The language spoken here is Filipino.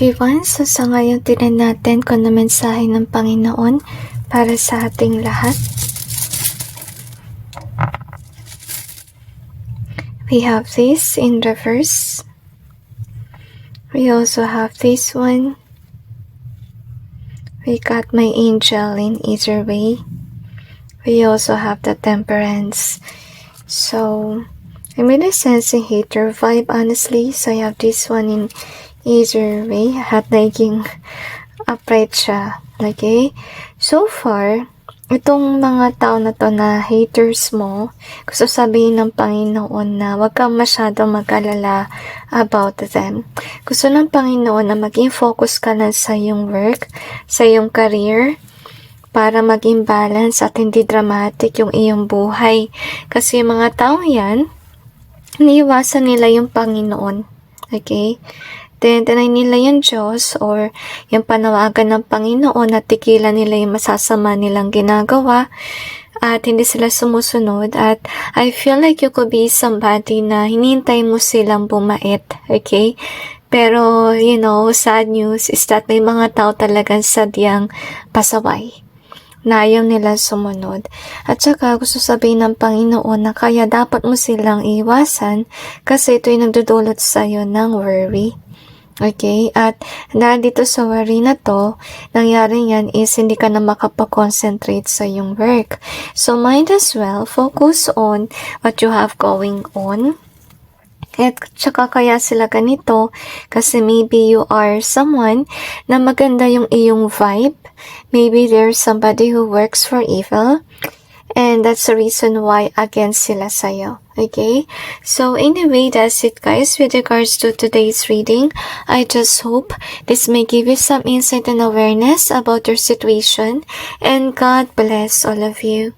everyone, so sa ngayon tinan natin kung ano mensahe ng Panginoon para sa ating lahat. We have this in reverse. We also have this one. We got my angel in either way. We also have the temperance. So, I'm really sensing hater vibe honestly. So, I have this one in either way. At naging upright siya. Okay? So far, itong mga tao na to na haters mo, gusto sabihin ng Panginoon na huwag kang masyadong mag-alala about them. Gusto ng Panginoon na maging focus ka lang sa iyong work, sa iyong career, para maging balance at hindi dramatic yung iyong buhay. Kasi yung mga tao yan, iniiwasan nila yung Panginoon. Okay? Then, tinay nila yung Diyos or yung panawagan ng Panginoon at tigilan nila yung masasama nilang ginagawa at hindi sila sumusunod. At I feel like you could be somebody na hinihintay mo silang bumait. Okay? Pero, sad news is that may mga tao talagang sadyang pasaway na ayaw nila sumunod. At saka gusto sabihin ng Panginoon na kaya dapat mo silang iwasan kasi ito'y nagdudulot sa'yo ng worry. Okay? At dahil dito sa worry na to, nangyari yan is hindi ka na makapag-concentrate sa iyong work. So, might as well focus on what you have going on. At saka kaya sila ganito kasi maybe you are someone na maganda yung iyong vibe. Maybe there's somebody who works for evil. And that's the reason why against sila sa'yo. Okay? So, anyway, that's it guys with regards to today's reading. I just hope this may give you some insight and awareness about your situation. And God bless all of you.